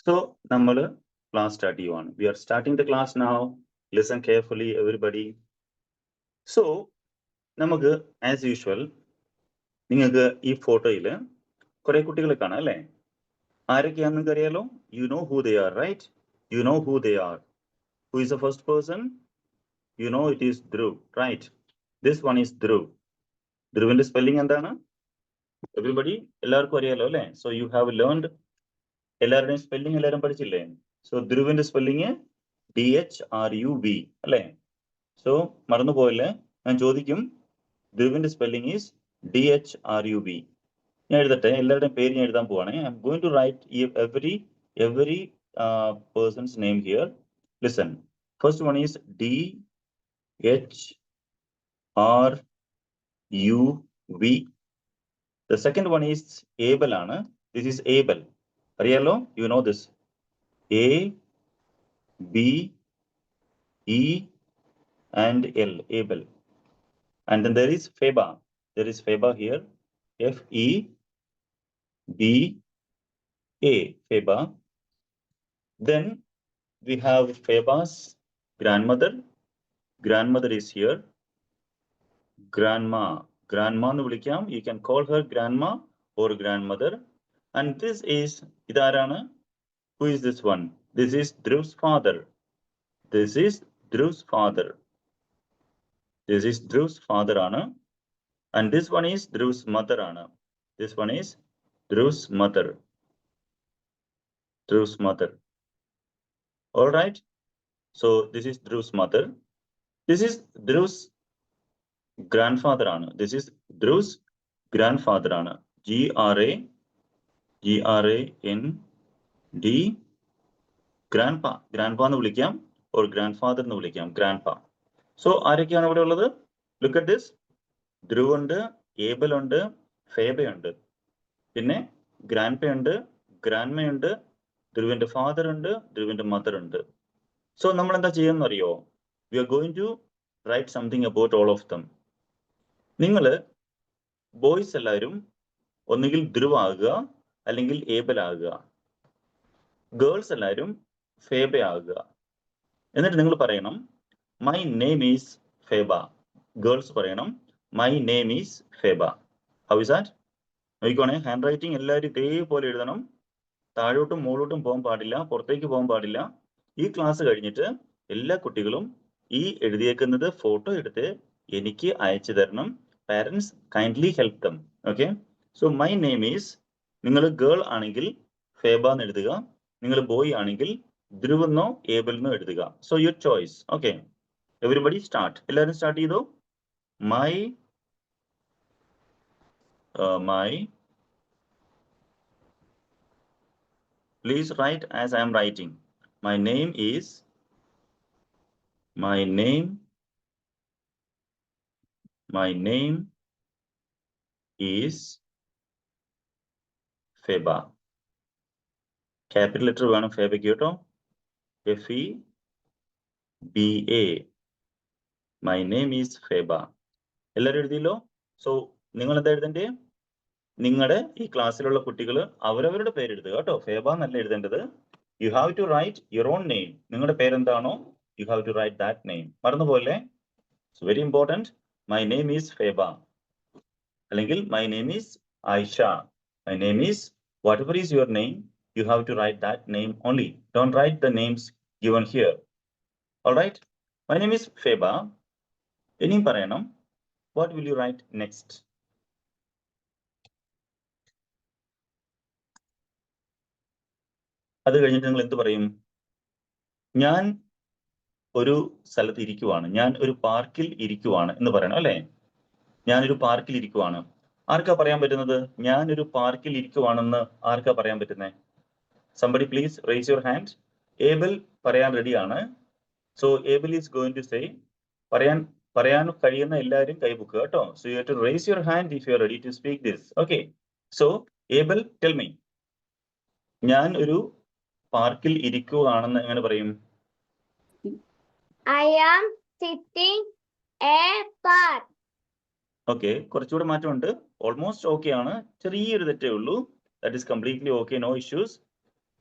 So, നമ്മള് class start ചെയ്യുവാണ്. We are starting the class now. Listen carefully, everybody. So, നമുക്ക് as usual, നിങ്ങൾക്ക് ഈ ഫോട്ടോയില് കുറെ കുട്ടികളെ കാണാം അല്ലേ? ആരൊക്കെയാണെന്ന് നിങ്ങൾക്ക് അറിയാലോ? You know who they are, right? You know who they are. Who is the first person? You know it is Dhruv, right? This one is Dhruv. Dhruvന്റെ spelling എന്താണ്? Everybody, എല്ലാവർക്കും അറിയാലോ അല്ലേ? So you have learned എല്ലാവരുടെയും spelling എല്ലാവരും പഠിച്ചില്ലേ? So ധ്രുവിന്റെ spelling DHRUV അല്ലേ? So മറന്നുപോയല്ലേ? ഞാൻ ചോദിക്കും, ധ്രുവിന്റെ സ്പെല്ലിംഗ് ഈസ് DHRUV. ഞാൻ എഴുതട്ടെ, എല്ലാവരുടെയും പേര് ഞാൻ എഴുതാൻ പോവാണ്. I am going to write every person's name here. Listen. First one is DHRUV. The second one is Abel ആണ്. This is Abel. അറിയാലോ? You know this. A-B-E and L, Abel. And then there is Feba. There is Feba here. F-E-B-A, Feba. Then we have Feba's grandmother. Grandmother is here. Grandma. Grandma nu vilikam. You can call her grandma or grandmother. And this is idarana. Who is this one? This is Dhruv's father. This is Dhruv's father. This is Dhruv's father Anna. And this one is Dhruv's mother Anna. This one is Dhruv's mother. Dhruv's mother. All right. So this is Dhruv's mother. This is Dhruv's grandfather Anna. This is Dhruv's grandfather Anna. G-R-A-N-D. Grandpa. Grandpa nu vilikam or grandfather nu vilikam. Grandpa. So ആരൊക്കെയാണ് ഇവിടെ ഉള്ളത്? Look at this. Dhruv ഉണ്ട്, Abel ഉണ്ട്, ഫേബയുണ്ട്, പിന്നെ ഗ്രാൻഡ്പയുണ്ട്, ഗ്രാൻഡ്മയുണ്ട്, ധ്രുവിന്റെ father ഉണ്ട്, ധ്രുവിന്റെ mother ഉണ്ട്. So നമ്മൾ എന്താ ചെയ്യുമെന്ന് അറിയോ? We are going to write something about all of them. നിങ്ങൾ ബോയ്സ് എല്ലാവരും ഒന്നുകിൽ ധ്രുവ് ആകുക അല്ലെങ്കിൽ ഏബൽ ആകുക. ഗേൾസ് എല്ലാവരും ഫേബ ആകുക. എന്നിട്ട് നിങ്ങൾ പറയണം, my name is Feba. Girls പറയണം, my name is Feba. How is that? നോക്കിക്കോണേ, ഹാൻഡ് റൈറ്റിംഗ് എല്ലാവരും ഇതേപോലെ എഴുതണം. താഴോട്ടും മുകളോട്ടും പോകാൻ പാടില്ല, പുറത്തേക്ക് പോകാൻ പാടില്ല. ഈ ക്ലാസ് കഴിഞ്ഞിട്ട് എല്ലാ കുട്ടികളും ഈ എഴുതിയേക്കുന്നത് ഫോട്ടോ എടുത്ത് എനിക്ക് അയച്ചു തരണം. Parents kindly help them. Okay. So my name is, നിങ്ങൾ ഗേൾ ആണെങ്കിൽ ഫേബ എന്ന് എഴുതുക, നിങ്ങൾ ബോയ് ആണെങ്കിൽ ധ്രുവ് എന്നോ ഏബൽ എന്നോ എഴുതുക. So your choice. Okay, everybody start. എല്ലാവരും സ്റ്റാർട്ട് ചെയ്തോ. Please write as I am writing. My name is Feba. Capital letter വേണം ഫേബയ്ക്ക് കേട്ടോ. F-E-B-A. My name is Feba. എല്ലാവരും എഴുതിയല്ലോ. സോ നിങ്ങൾ എന്താ എഴുതണ്ടേ? നിങ്ങളുടെ ഈ ക്ലാസ്സിലുള്ള കുട്ടികൾ അവരവരുടെ പേര് എഴുതുക കേട്ടോ. ഫേബ എന്നല്ല എഴുതേണ്ടത്. You have to write your own name. നിങ്ങളുടെ പേരെന്താണോ you have to write that name. മറന്നുപോലെ. It's very important. My name is Feba, അല്ലെങ്കിൽ my name is Ayesha, my name is whatever is your name, you have to write that name only. Don't write the names given here. All right. My name is Feba. ഇനിയും പറയണം. What will you write next? അത് കഴിഞ്ഞിട്ട് നിങ്ങൾ എന്ത് പറയും? ഞാൻ ഒരു സ്ഥലത്ത് ഇരിക്കുവാണ്, ഞാൻ ഒരു പാർക്കിൽ ഇരിക്കുവാണ് എന്ന് പറയണം അല്ലേ? ഞാനൊരു പാർക്കിൽ ഇരിക്കുവാണ്. ആർക്കാ പറയാൻ പറ്റുന്നത്? ഞാനൊരു പാർക്കിൽ ഇരിക്കുവാണെന്ന് ആർക്കാ പറയാൻ പറ്റുന്നത്? Somebody please raise your hand. Abel പറയാൻ റെഡിയാണ്. So Abel is going to say. പറയാൻ കഴിയുന്ന എല്ലാവരും കൈബുക്കുക കേട്ടോ. So you have to raise your hand if you are ready to speak this. Okay. So Abel, tell me. ഞാൻ ഒരു പാർക്കിൽ ഇരിക്കുകയാണെന്ന് എങ്ങനെ പറയും? I am sitting a park. Okay, കുറച്ചുകൂടെ മാറ്റമുണ്ട്. ഓൾമോസ്റ്റ് ഓക്കെ ആണ്. ചെറിയൊരു തെറ്റേ ഉള്ളൂ. That is completely okay, no issues.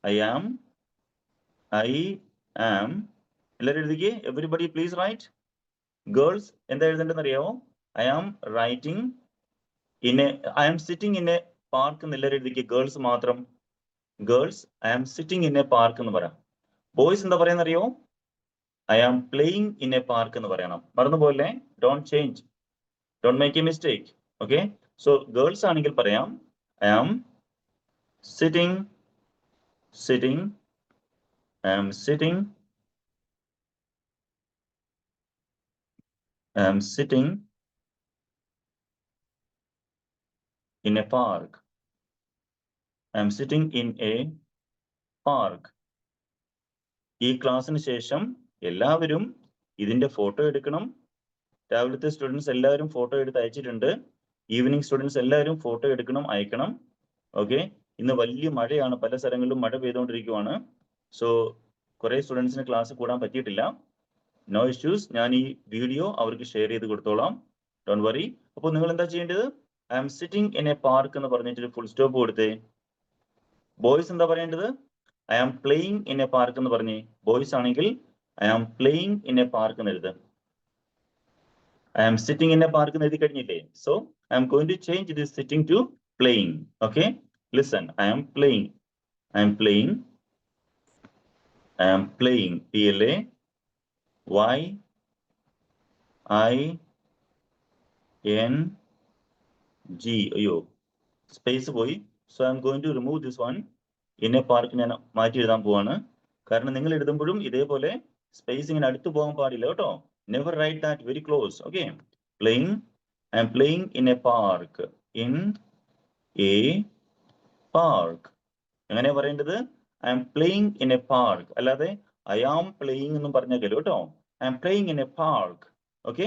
I am I am. എല്ലാവരും എഴുതിക്കേ. Everybody please write. Girls എന്താ എഴുതേണ്ടതെന്ന് അറിയാമോ? I am writing in a, I am sitting in a park എന്ന് എല്ലാവരും എഴുതിക്കേ. ഗേൾസ് മാത്രം. Girls I am sitting in a park എന്ന് പറയാം. Boys എന്താ പറയുന്നത് അറിയോ? I am playing in a park എന്ന് പറയണം. മറന്നുപോലെ. Don't change. Don't make a mistake. Okay. So girls ആണെങ്കിൽ പറയാം I am sitting. I am sitting in a park. I am sitting in a park. ഈ ക്ലാസ്സിന് ശേഷം എല്ലാവരും ഇതിന്റെ ഫോട്ടോ എടുക്കണം. രാവിലത്തെ സ്റ്റുഡൻസ് എല്ലാവരും ഫോട്ടോ എടുത്ത് അയച്ചിട്ടുണ്ട്. ഈവനിങ് സ്റ്റുഡൻസ് എല്ലാവരും ഫോട്ടോ എടുക്കണം, അയക്കണം. ഓക്കെ. ഇന്ന് വലിയ മഴയാണ്, പല സ്ഥലങ്ങളിലും മഴ പെയ്തുകൊണ്ടിരിക്കുവാണ്. സോ കുറെ സ്റ്റുഡൻസിന് ക്ലാസ് കൂടാൻ പറ്റിയിട്ടില്ല. No issues. ഞാൻ ഈ വീഡിയോ അവർക്ക് ഷെയർ ചെയ്ത് കൊടുത്തോളാം. Don't worry. അപ്പോൾ നിങ്ങൾ എന്താ ചെയ്യേണ്ടത്? I am sitting in a park എന്ന് പറഞ്ഞിട്ട് ഫുൾ സ്റ്റോപ്പ് കൊടുത്തേ. ബോയ്സ് എന്താ പറയേണ്ടത്? I am playing in a park എന്ന് പറഞ്ഞേ. ബോയ്സ് ആണെങ്കിൽ I am playing in a park എന്ന് എഴുതുക. I am sitting in a park എന്ന് എഴുതി കഴിഞ്ഞില്ലേ? So I am going to change this sitting to playing. Okay. Listen. I am playing. PLAYING. അയ്യോ, space പോയി. So I am going to remove this one. In a park ഞാൻ മാറ്റി എഴുതാൻ പോവാണ്. കാരണം നിങ്ങൾ എഴുതുമ്പോഴും ഇതേപോലെ സ്പേസ് ഇങ്ങനെ അടുത്ത് പോകാൻ പാടില്ല കേട്ടോ. Never write that very close. Okay. Playing. I am playing in a park. In a park. എങ്ങനെയാ പറയേണ്ടത്? I am playing in a park. അല്ലാതെ ഐ ആം പ്ലേയിങ് എന്നും പറഞ്ഞേക്കല്ലോ കേട്ടോ. I am playing in a park. Okay.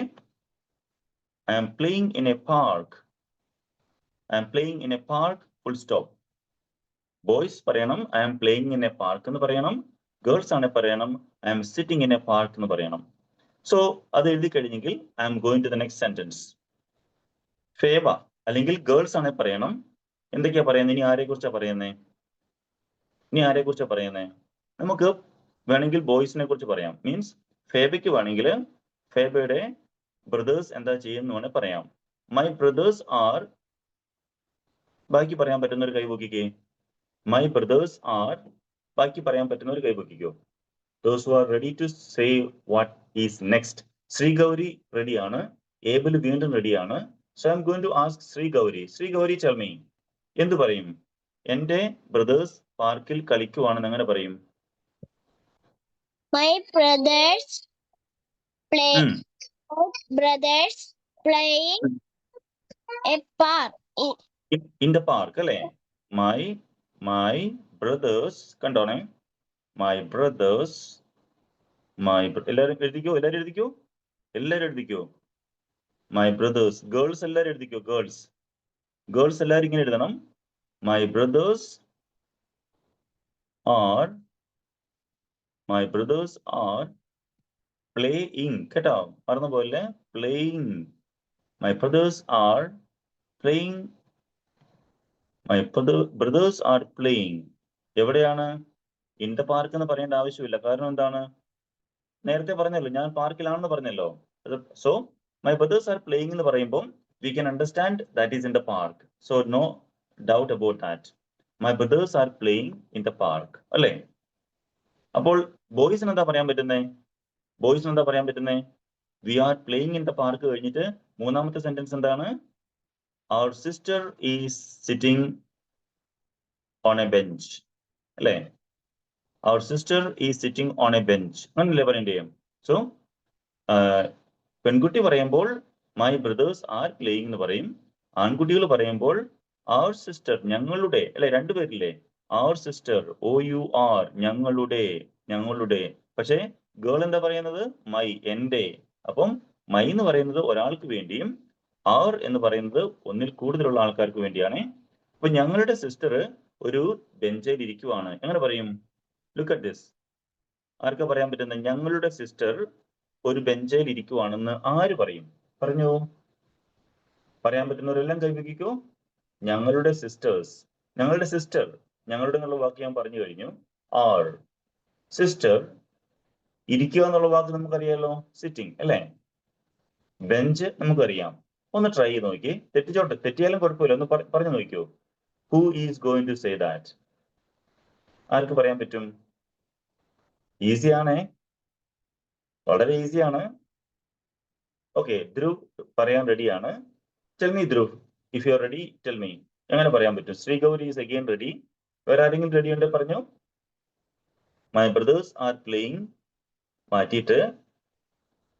I am playing in a park. I am playing in a park. Full stop. Boys പറയണം I am playing in a park എന്ന് പറയണം. Girls ആണ് പറയണം I am sitting in a park എന്ന് പറയണം. So അത് എഴുതി കഴിഞ്ഞെങ്കിൽ I am going to the next sentence. Feba അല്ലെങ്കിൽ ഗേൾസ് ആണ് പറയണം. എന്തൊക്കെയാ പറയുന്നത്? ഇനി ആരെ കുറിച്ചാ പറയുന്നേ? നമുക്ക് വേണമെങ്കിൽ ബോയ്സിനെ കുറിച്ച് പറയാം. മീൻസ് ഫേബയ്ക്ക് വേണമെങ്കിൽ ഫേബയുടെ ബ്രദേഴ്സ് എന്താ ചെയ്യുന്നു വേണേൽ പറയാം. My brothers are. ബാക്കി പറയാൻ പറ്റുന്ന ഒരു കൈ പൊക്കിക്കേ. My brothers are. ബാക്കി പറയാൻ പറ്റുന്ന ഒരു കൈ പൊക്കിക്കോ. Those who are ready to say what is next. Sreegowri റെഡിയാണ്. ഏബിൾ വീണ്ടും റെഡിയാണ്. So I am going to ask Sreegowri. Sreegowri tell me. എന്ത് പറയും? എന്റെ ബ്രദേഴ്സ് പാർക്കിൽ കളിക്കുവാണെന്ന് എങ്ങനെ പറയും? My brothers playing a park. In the park അല്ലേ? My brothers. കണ്ടോണേ. My brothers. എല്ലാരും എഴുതിക്കോ. My brothers. ഗേൾസ് എല്ലാരും എഴുതിക്കോ. ഗേൾസ് എല്ലാരും ഇങ്ങനെ എഴുതണം. My brothers are playing. കേട്ടോ, മറന്നു പോലെ. Playing. My brothers are playing. എവിടെയാണ്? ഇൻ ദ പാർക്ക് എന്ന് പറയേണ്ട ആവശ്യമില്ല. കാരണം എന്താണ്? നേരത്തെ പറഞ്ഞല്ലോ, ഞാൻ പാർക്കിലാണെന്ന് പറഞ്ഞല്ലോ. So my brothers are playing എന്ന് പറയുമ്പോൾ we can understand that is in the park. So no doubt about that. My brothers are playing in the park അല്ലേ? അപ്പോൾ ബോയ്സിന് എന്താ പറയാൻ പറ്റുന്നേ? We are playing in the park കഴിഞ്ഞിട്ട് മൂന്നാമത്തെ സെന്റൻസ് എന്താണ്? Our sister is sitting on a bench അല്ലേ? Our sister is sitting on a bench അങ്ങനല്ലേ പറയണ്ടേ? സോ പെൺകുട്ടി പറയുമ്പോൾ മൈ ബ്രദേഴ്സ് ആർ പ്ലേയിങ് എന്ന് പറയും. ആൺകുട്ടികൾ പറയുമ്പോൾ അവർ സിസ്റ്റർ, ഞങ്ങളുടെ അല്ലെ, രണ്ടുപേരില്ലേ? അവർ സിസ്റ്റർ, OUR, ഞങ്ങളുടെ. പക്ഷേ ഗേൾ എന്താ പറയുന്നത്? മൈ, എന്റെ. അപ്പം മൈ എന്ന് പറയുന്നത് ഒരാൾക്ക് വേണ്ടിയും അവർ എന്ന് പറയുന്നത് ഒന്നിൽ കൂടുതലുള്ള ആൾക്കാർക്ക് വേണ്ടിയാണ്. അപ്പൊ ഞങ്ങളുടെ സിസ്റ്റർ ഒരു ബെഞ്ചിൽ ഇരിക്കുവാണ്. എങ്ങനെ പറയും? Look at this. ആർക്കാ പറയാൻ പറ്റുന്നത്? ഞങ്ങളുടെ സിസ്റ്റർ ഒരു ബെഞ്ചിൽ ഇരിക്കുവാണെന്ന് ആര് പറയും? പറഞ്ഞോ. പറയാൻ പറ്റുന്നവരെല്ലാം കൈവയ്ക്കോ. ഞങ്ങളുടെ സിസ്റ്റർ, ഞങ്ങളുടെ എന്നുള്ള വാക്ക് ഞാൻ പറഞ്ഞു കഴിഞ്ഞു. ആർ സിസ്റ്റർ, ഇരിക്കുക എന്നുള്ള വാക്ക് നമുക്കറിയാലോ, സിറ്റിംഗ് അല്ലേ. ബെഞ്ച് നമുക്കറിയാം. ഒന്ന് ട്രൈ ചെയ്ത് നോക്കി, തെറ്റിച്ചോട്ടെ, തെറ്റിയാലും കുഴപ്പമില്ല, ഒന്ന് പറഞ്ഞു നോക്കിയോ. Who is going to say that? ആർക്ക് പറയാൻ പറ്റും? ഈസി ആണേ, വളരെ ഈസിയാണ്. ഓക്കെ, ധ്രുവ് പറയാൻ റെഡിയാണ്. Tell me Dhruv, if you are ready tell me. എങ്ങനെ പറയാൻ പറ്റും? ശ്രീഗൗരി ഈസ് അഗെയിൻ റെഡി. വേറെ ആരെങ്കിലും റെഡി ഉണ്ട് പറഞ്ഞു. മൈ ബ്രദേഴ്സ് ആർ പ്ലേയിങ് മാറ്റിയിട്ട്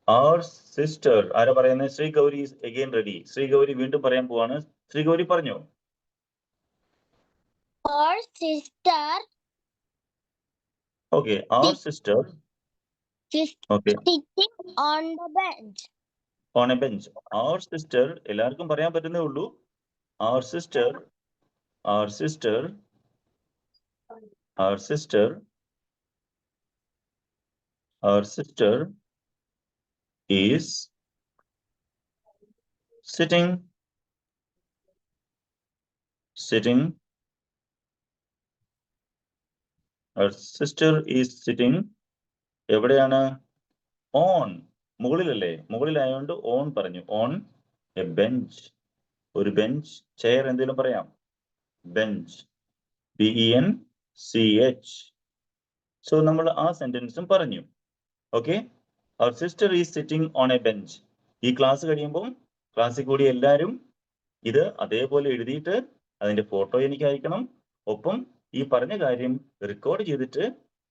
our sister. ആരാ പറയുന്നത്? ശ്രീഗൗരി ഈസ് അഗെയിൻ റെഡി. ശ്രീഗൗരി വീണ്ടും പറയാൻ പോവാണ്. ശ്രീഗൗരി പറഞ്ഞോ. Our sister Okay, our sister. Okay, sitting on the bench. on a bench. Our sister എല്ലാവർക്കും പറയാൻ പറ്റുന്നേ ഉള്ളൂ. Our sister, our sister, our sister, our sister is sitting our sister is sitting എവിടെയാണ്? On, മുകളിലല്ലേ, മുകളിലായതുകൊണ്ട് ഓൺ പറഞ്ഞു. On a bench, ഒരു bench, chair എന്തെങ്കിലും പറയാം. Bench, BENCH. സോ നമ്മൾ ആ സെന്റൻസും പറഞ്ഞു. Okay, our sister is sitting on a bench. ഈ ക്ലാസ് കഴിയുമ്പോൾ ക്ലാസ്സിൽ കൂടി എല്ലാവരും ഇത് അതേപോലെ എഴുതിയിട്ട് അതിന്റെ ഫോട്ടോ എനിക്ക് അയക്കണം. ഒപ്പം ഈ പറഞ്ഞ കാര്യം റെക്കോർഡ് ചെയ്തിട്ട്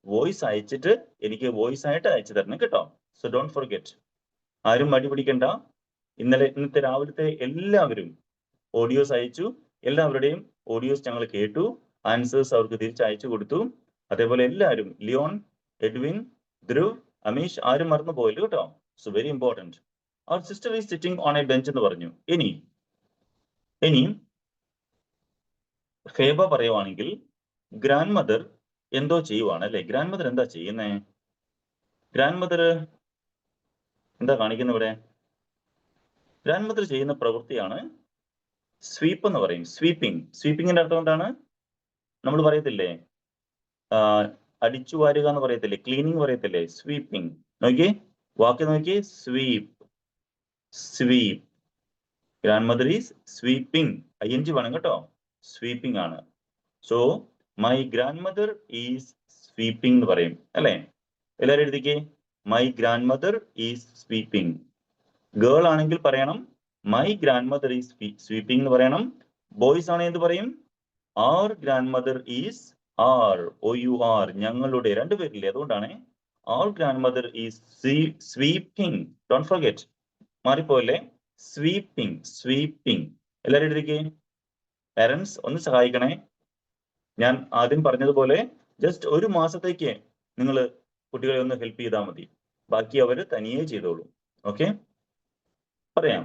വോയിസ് അയച്ചിട്ട് എനിക്ക് വോയിസ് ആയിട്ട് അയച്ചു തരണം കേട്ടോ. So don't forget. ആരും മടി പിടിക്കണ്ട. ഇന്നത്തെ രാവിലത്തെ എല്ലാവരും ഓഡിയോസ് അയച്ചു. എല്ലാവരുടെയും ഓഡിയോസ് ഞങ്ങൾ കേട്ടു. ആൻസേഴ്സ് അവർക്ക് തിരിച്ചയച്ചു കൊടുത്തു. അതേപോലെ എല്ലാവരും, ലിയോൺ, എഡ്വിൻ, ധ്രുവ്, അമീഷ്, ആരും മറന്നു പോയില്ല കേട്ടോ. So very important. Our sister is sitting on a bench എന്ന് പറഞ്ഞു. ഇനി ഫേബ പറയുവാണെങ്കിൽ ഗ്രാൻഡ് മദർ എന്തോ ചെയ്യുവാണ് അല്ലെ. ഗ്രാൻഡ് മദർ എന്താ ചെയ്യുന്നേ? ഗ്രാൻഡ് മദർ എന്താ കാണിക്കുന്നത് ഇവിടെ? ഗ്രാൻഡ് മദർ ചെയ്യുന്ന പ്രവൃത്തിയാണ് സ്വീപ്പ് എന്ന് പറയും. സ്വീപ്പിങ്ങിന്റെ അർത്ഥം എന്താണ്? നമ്മൾ പറയത്തില്ലേ, അടിച്ചു വാരുക എന്ന് പറയത്തില്ലേ, ക്ലീനിങ് പറയത്തില്ലേ, സ്വീപ്പിംഗ്. നോക്കിയേ, വാക്ക് നോക്കിയേ, sweep. Grandmother is sweeping. ING വേണം കേട്ടോ, സ്വീപ്പിംഗ് ആണ്. So my grandmother is sweeping എന്ന് പറയും അല്ലെ. എല്ലാവരും എഴുതിക്കേ, my grandmother is sweeping. Girl ആണെങ്കിൽ പറയണം my grandmother is sweeping എന്ന് പറയണം. ബോയ്സ് ആണെങ്കിൽ എന്ത് പറയും? our grandmother is OUR, ഞങ്ങളുടെ, രണ്ടുപേരില്ലേ, അതുകൊണ്ടാണ് our grandmother is sweeping. Don't forget, മാറിപ്പോയല്ലേ, സ്വീപ്പിംഗ്. എല്ലാവരും എഴുതിക്കേ. പാരന്റ്സ് ഒന്ന് സഹായിക്കണേ. ഞാൻ ആദ്യം പറഞ്ഞതുപോലെ ജസ്റ്റ് ഒരു മാസത്തേക്ക് നിങ്ങൾ കുട്ടികളെ ഒന്ന് ഹെൽപ്പ് ചെയ്താൽ മതി, ബാക്കി അവർ തനിയെ ചെയ്തോളൂ. ഓക്കെ, പറയാം.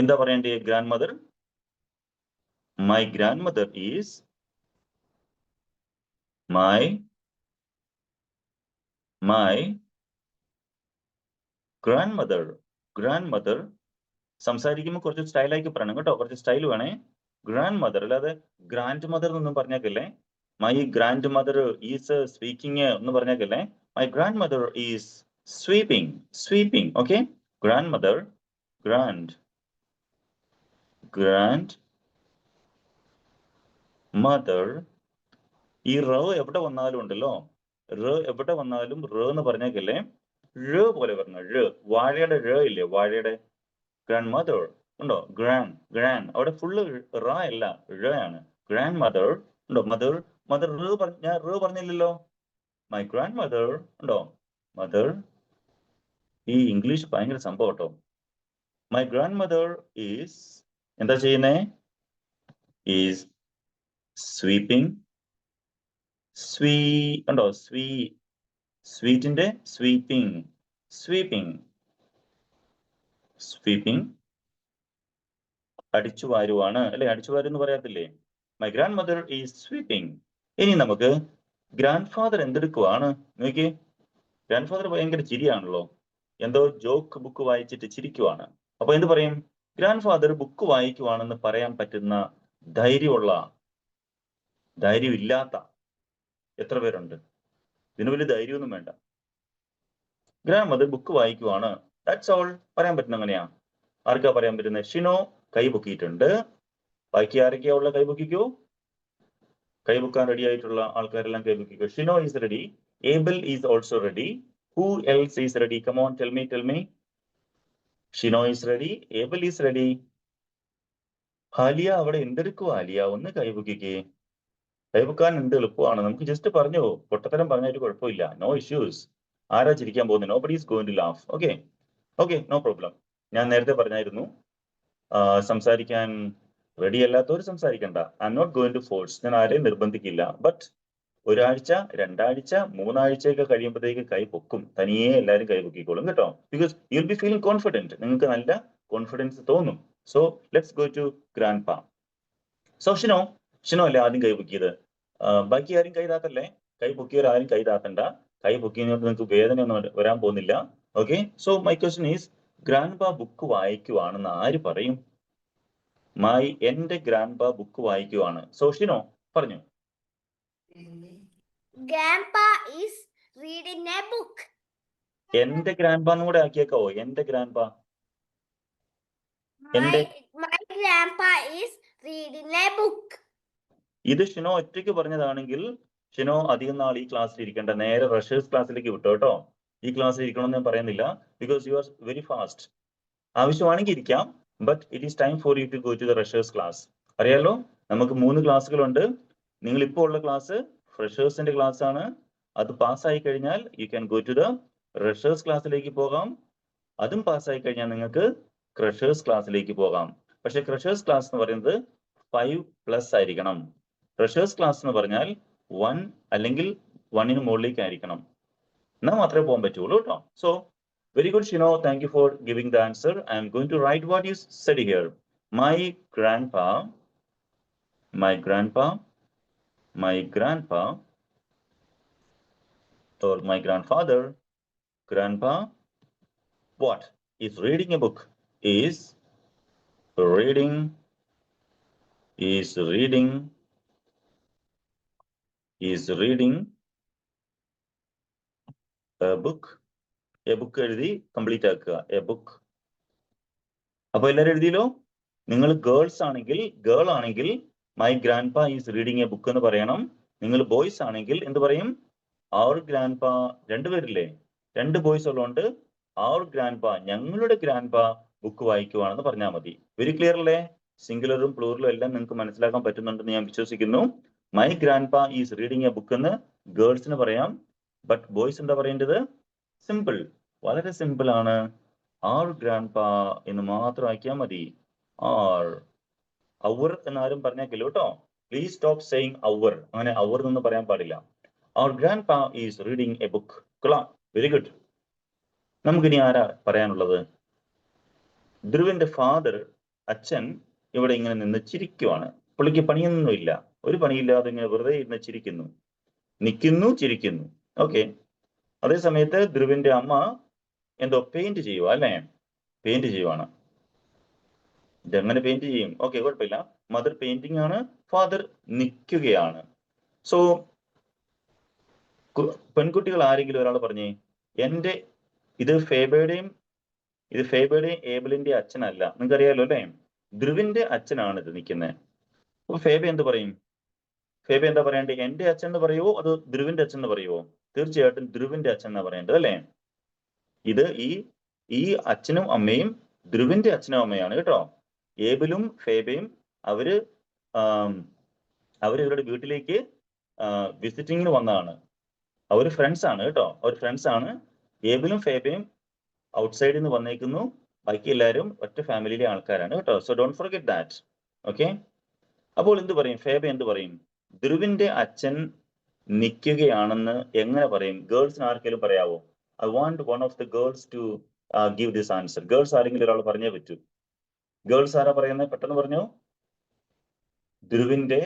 എന്താ പറയണ്ടേ? Grand mother, my grandmother is my grandmother. സംസാരിക്കുമ്പോൾ കുറച്ച് സ്റ്റൈലാക്കി പറയണം കേട്ടോ, കുറച്ച് സ്റ്റൈൽ വേണേ. ഗ്രാൻഡ് മദർ അല്ലാതെ ഗ്രാൻഡ് മദർ എന്നൊന്നും പറഞ്ഞേക്കല്ലേ. My grandmother is speaking എന്ന് പറഞ്ഞേക്കല്ലേ. My grandmother is sweeping. Okay, grandmother, grandmother. ഈ റ എവിടെ വന്നാലും ഉണ്ടല്ലോ, എവിടെ വന്നാലും എന്ന് പറഞ്ഞേക്കല്ലേ, പോലെ പറഞ്ഞ വാഴയുടെ ഇല്ലേ, വാഴയുടെ ഗ്രാൻഡ് മദർ ഉണ്ടോ? ഗ്രാൻഡ് അവിടെ ഫുള്ള് റ അല്ല, ആണ്. ഗ്രാൻഡ് മദർ ഉണ്ടോ? മദർ ഞാൻ പറഞ്ഞില്ലല്ലോ. മൈ ഗ്രാൻഡ് മദർ ഉണ്ടോ? മദർ. ഈ ഇംഗ്ലീഷ് ഭയങ്കര സംഭവം കേട്ടോ. മൈ ഗ്രാൻഡ് മദർ ഈസ് എന്താ ചെയ്യുന്നേ? Is sweeping. ഉണ്ടോ? സ്വീറ്റിന്റെ സ്വീപ്പിംഗ്. അടിച്ചു വാരുവാണ് അല്ലെ, അടിച്ചു വാരു എന്ന് പറയാത്തില്ലേ. My grandmother is sweeping. ഇനി നമുക്ക് ഗ്രാൻഡ് ഫാദർ എന്തെടുക്കുവാണ് നോക്കി. ഗ്രാൻഡ് ഫാദർ ഭയങ്കര ചിരിയാണല്ലോ, എന്തോ ജോക്ക് ബുക്ക് വായിച്ചിട്ട് ചിരിക്കുവാണ്. അപ്പൊ എന്ത് പറയും? ഗ്രാൻഡ് ഫാദർ ബുക്ക് വായിക്കുവാണെന്ന് പറയാൻ പറ്റുന്ന ധൈര്യമില്ലാത്ത എത്ര പേരുണ്ട്? ഇതിന് വലിയ ധൈര്യമൊന്നും വേണ്ട. ഗ്രാൻഡ് മദർ ബുക്ക് വായിക്കുവാണ്. That's all. പറയാൻ പറ്റുന്ന എങ്ങനെയാ? ആർക്കാ പറയാൻ പറ്റുന്നത്? ഷിനോ കൈ പൊക്കിയിട്ടുണ്ട്. ബാക്കി ആരൊക്കെയാ ഉള്ള? കൈ പൊക്കിക്കോ. കൈ പൊക്കാൻ റെഡി ആയിട്ടുള്ള ആൾക്കാരെല്ലാം കൈ പൊക്കിക്കോ. Shino is ready. Abel is also ready. Who else is ready? Come on, tell me. Shino is ready. Abel is ready. Aliya അവിടെ എന്തെടുക്കുവാ? ആലിയ ഒന്ന് കൈ പൊക്കിക്കേ. കൈ പൊക്കാൻ എന്ത് എളുപ്പമാണ്. നമുക്ക് ജസ്റ്റ് പറഞ്ഞു പൊട്ടത്തരം പറഞ്ഞായിട്ട് കുഴപ്പമില്ല. No issues. ആരാ ചിരിക്കാൻ പോകുന്നത്? Nobody is going to laugh. Okay, no problem. ഞാൻ നേരത്തെ പറഞ്ഞായിരുന്നു, സംസാരിക്കാൻ റെഡി അല്ലാത്തവർ സംസാരിക്കണ്ട. I am not going to force. ഞാൻ ആരെയും നിർബന്ധിക്കില്ല. ബട്ട് ഒരാഴ്ച, 2 ആഴ്ച, 3 ആഴ്ചയൊക്കെ കഴിയുമ്പോഴത്തേക്ക് കൈ പൊക്കും. തനിയെ എല്ലാവരും കൈ പൊക്കിക്കോളും കേട്ടോ. Because you will be feeling confident. നിങ്ങൾക്ക് നല്ല കോൺഫിഡൻസ് തോന്നും. So let's go to grandpa. So Shino അല്ലേ ആദ്യം കൈ പൊക്കിയത്. ബാക്കി ആരും കൈ താത്തല്ലേ. കൈ പൊക്കിയവർ ആരും കൈ താത്തണ്ട. കൈ പൊക്കിയതുകൊണ്ട് നിങ്ങൾക്ക് വേദനയൊന്നും വരാൻ പോകുന്നില്ല. Okay, so my question is, grand പാ ബുക്ക് വായിക്കുവാണെന്ന് ആര് പറയും? എന്റെ ഗ്രാൻഡ് പാ ബുക്ക് വായിക്കുവാണ്. സോ ഷിനോ പറഞ്ഞു. Grandpa is reading a book. എന്റെ ഗ്രാൻഡ് പാ കൂടെ ആക്കിയേക്കാവോ? എന്റെ ഗ്രാൻഡ് പാ. My grandpa is reading a book. ഇത് ഷിനോ ഒറ്റയ്ക്ക് പറഞ്ഞതാണെങ്കിൽ ഷിനോ അധികം നാൾ ഈ ക്ലാസ്സിൽ ഇരിക്കേണ്ട. നേരെ റഷേഴ്സ് ക്ലാസ്സിലേക്ക് വിട്ടോ കേട്ടോ. ഈ ക്ലാസ്സിൽ ഇരിക്കണമെന്ന് ഞാൻ പറയുന്നില്ല. Because you are very fast. ആവശ്യമാണെങ്കിൽ ഇരിക്കാം. But it is time for you to go to the Rushers class. അറിയാലോ, നമുക്ക് 3 ക്ലാസ്സുകളുണ്ട്. നിങ്ങൾ ഇപ്പോൾ ഉള്ള ക്ലാസ് ഫ്രഷേഴ്സിന്റെ ക്ലാസ് ആണ്. അത് പാസ്സായി കഴിഞ്ഞാൽ you can go to the Rushers ക്ലാസ്സിലേക്ക് പോകാം. അതും പാസ്സായി കഴിഞ്ഞാൽ നിങ്ങൾക്ക് ക്രഷേഴ്സ് ക്ലാസ്സിലേക്ക് പോകാം. പക്ഷെ ക്രഷേഴ്സ് ക്ലാസ് എന്ന് പറയുന്നത് 5+ ആയിരിക്കണം. ഫ്രഷേഴ്സ് ക്ലാസ് എന്ന് പറഞ്ഞാൽ 1 അല്ലെങ്കിൽ 1ന് മുകളിലേക്ക് ആയിരിക്കണം. എന്നാൽ മാത്രമേ പോകാൻ പറ്റുള്ളൂ കേട്ടോ. So very good, Shino. Thank you for giving the answer. I am going to write what you said here. My grandpa, or my grandfather, grandpa, what? Is reading a book. Is reading a book. A book എഴുതി complete ആക്കുക. A book. അപ്പൊ എല്ലാവരും എഴുതിയല്ലോ. നിങ്ങൾ girl ആണെങ്കിൽ my grand പാ is reading a book എന്ന് പറയണം. നിങ്ങൾ ബോയ്സ് ആണെങ്കിൽ എന്ത് പറയും? അവർ ഗ്രാൻഡ് പാ. 2 പേരില്ലേ? 2 ബോയ്സ് ഉള്ളതുകൊണ്ട് അവർ ഗ്രാൻഡ് പാ, ഞങ്ങളുടെ ഗ്രാൻഡ് പാ ബുക്ക് വായിക്കുവാണെന്ന് പറഞ്ഞാൽ മതി. വെരി ക്ലിയർ അല്ലേ? സിംഗുലറും പ്ലൂറലും എല്ലാം നിങ്ങൾക്ക് മനസ്സിലാക്കാൻ പറ്റുന്നുണ്ടെന്ന് ഞാൻ വിശ്വസിക്കുന്നു. മൈ ഗ്രാൻഡ് പാ ഈസ് റീഡിങ് എ ബുക്ക് എന്ന് ഗേൾസിന് പറയാം. ബട്ട് ബോയ്സ് എന്താ പറയേണ്ടത്? സിമ്പിൾ, വളരെ സിമ്പിൾ ആണ്. ആർ ഗ്രാൻഡ് പാ എന്ന് മാത്രം ആക്കിയാൽ മതി. ആർ. അവർ എന്നാരും പറഞ്ഞേക്കില്ല കേട്ടോ. പ്ലീസ് സ്റ്റോപ്പ് സെയിങ് അവർ. അങ്ങനെ അവർ എന്ന് പറയാൻ പാടില്ല. ആർ ഗ്രാൻഡ് പാ ഈസ് റീഡിങ് എ ബുക്ക്. കൊള്ളാം, വെരി ഗുഡ്. നമുക്കിനി ആരാ പറയാനുള്ളത്? ധ്രുവിന്റെ ഫാദർ, അച്ഛൻ ഇവിടെ ഇങ്ങനെ നിന്ന് ചിരിക്കുവാണ്. പുള്ളിക്ക് പണിയൊന്നുമില്ല. ഒരു പണിയില്ലാതെ ഇങ്ങനെ വെറുതെ ഇരുന്ന് ചിരിക്കുന്നു. നിൽക്കുന്നു, ചിരിക്കുന്നു. ഓക്കെ. അതേ സമയത്ത് ധ്രുവിന്റെ അമ്മ എന്തോ പെയിന്റ് ചെയ്യുക അല്ലേ? പെയിന്റ് ചെയ്യുവാണ്. ഇതെങ്ങനെ പെയിന്റ് ചെയ്യും? ഓക്കെ, കുഴപ്പമില്ല. മദർ പെയിന്റിംഗ് ആണ്, ഫാദർ നിൽക്കുകയാണ്. സോ പെൺകുട്ടികൾ ആരെങ്കിലും ഒരാൾ പറഞ്ഞേ, ഇത് ഫേബയുടെയും ഏബലിന്റെ അച്ഛനല്ല. നിങ്ങൾക്ക് അറിയാലോ അല്ലേ? ധ്രുവിന്റെ അച്ഛനാണ് ഇത് നിൽക്കുന്നത്. അപ്പൊ ഫേബ എന്ത് പറയും? ഫേബ എന്താ പറയേണ്ടത്? എന്റെ അച്ഛൻ എന്ന് പറയുവോ അതോ ധ്രുവിന്റെ അച്ഛൻ എന്ന് പറയുവോ? തീർച്ചയായിട്ടും ധ്രുവിന്റെ അച്ഛൻ എന്നാ പറയേണ്ടത് അല്ലേ? ഇത് ഈ അച്ഛനും അമ്മയും ധ്രുവിന്റെ അച്ഛനും അമ്മയാണ് കേട്ടോ. ഏബലും ഫേബയും അവര് ഇവരുടെ വീട്ടിലേക്ക് വിസിറ്റിങ്ങിന് വന്നതാണ്. അവർ ഫ്രണ്ട്സ് ആണ് കേട്ടോ. അവർ ഫ്രണ്ട്സ് ആണ്. ഏബലും ഫേബയും ഔട്ട്സൈഡിൽ നിന്ന് വന്നേക്കുന്നു. ബാക്കി എല്ലാവരും ഒറ്റ ഫാമിലിയിലെ ആൾക്കാരാണ് കേട്ടോ. So don't forget that. Okay. അപ്പോൾ എന്ത് പറയും? ഫേബ എന്ത് പറയും? ധ്രുവിന്റെ അച്ഛൻ നിൽക്കുകയാണെന്ന് എങ്ങനെ പറയും? ഗേൾസിന് ആർക്കെങ്കിലും പറയാവോ? I want one of the girls to give this answer. Girls ആരെങ്കിലും ഒരാൾ പറഞ്ഞേ പറ്റൂ. ഗേൾസ് ആരാ പറയുന്നത്? പെട്ടെന്ന് പറഞ്ഞോ. ധ്രുവിന്റെ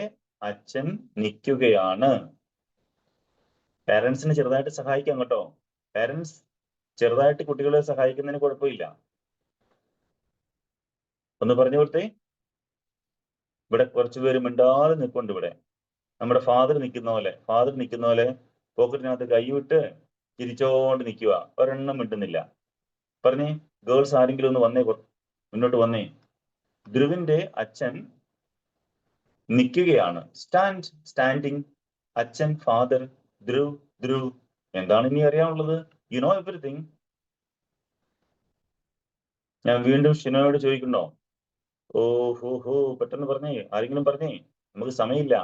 അച്ഛൻ നിൽക്കുകയാണ്. പാരന്റ്സിന് ചെറുതായിട്ട് സഹായിക്കാം കേട്ടോ. പാരന്റ്സ് ചെറുതായിട്ട് കുട്ടികളെ സഹായിക്കുന്നതിന് കുഴപ്പമില്ല. ഒന്ന് പറഞ്ഞു കൊടുത്തേ. ഇവിടെ കുറച്ചുപേര് മിണ്ടാതെ നിൽപ്പുണ്ട്. ഇവിടെ നമ്മുടെ ഫാദർ നിൽക്കുന്ന പോലെ പോക്കറ്റിനകത്ത് കൈവിട്ട് ചിരിച്ചോണ്ട് നിൽക്കുക, ഒരെണ്ണം മിണ്ടുന്നില്ല. പറഞ്ഞേ, ഗേൾസ് ആരെങ്കിലും ഒന്ന് വന്നേ, മുന്നോട്ട് വന്നേ. ധ്രുവിന്റെ അച്ഛൻ നിൽക്കുകയാണ്. സ്റ്റാൻഡിങ്. അച്ഛൻ, ഫാദർ, ധ്രുവ്. എന്താണ് ഇനി അറിയാനുള്ളത്? You know everything. ഞാൻ വീണ്ടും ഷിനോയോട് ചോദിക്കണോ? ഓഹോ, പെട്ടെന്ന് പറഞ്ഞേ, ആരെങ്കിലും പറഞ്ഞേ, നമുക്ക് സമയമില്ല.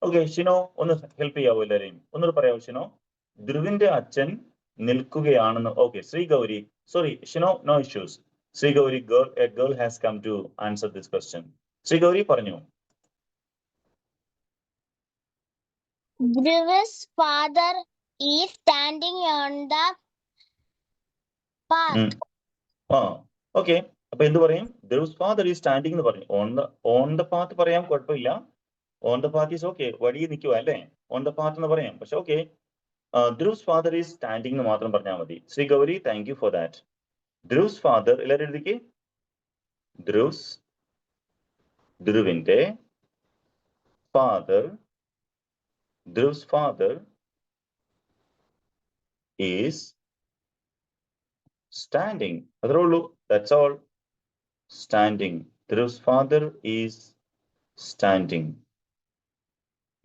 ഓക്കെ, ഷിനോ ഒന്ന് ഹെൽപ്പ് ചെയ്യാവോ എല്ലാരെയും? ഒന്നുകൂടെ പറയാവോ ഷിനോ? ധ്രുവിന്റെ അച്ഛൻ നിൽക്കുകയാണെന്ന്. Okay, Sreegouri. Sorry Shino, no issues. Sreegouri, a girl has come to answer this question. Sreegouri പറഞ്ഞു. Dhruva's father is standing on the path. Okay, അപ്പൊ എന്ത് പറയും? Dhruva's father is standing എന്ന് പറയും. ഓൺ ദ പാത്ത് പറയാം, കുഴപ്പമില്ല. On the path is okay, വഴിയിൽ നിൽക്കുക അല്ലേ, ഓൺ ദ പാത്ത് എന്ന് പറയാം. പക്ഷെ okay, Dhruva's father is standing എന്ന് മാത്രം പറഞ്ഞാൽ മതി. Sreegouri, thank you for that. Dhruva's father, എല്ലാവരും എഴുതിക്കേ. ധ്രുവിന്റെ Dhruva's father is standing. അത്രേ ഉള്ളൂ. That's all. Standing. Dhruva's father is standing.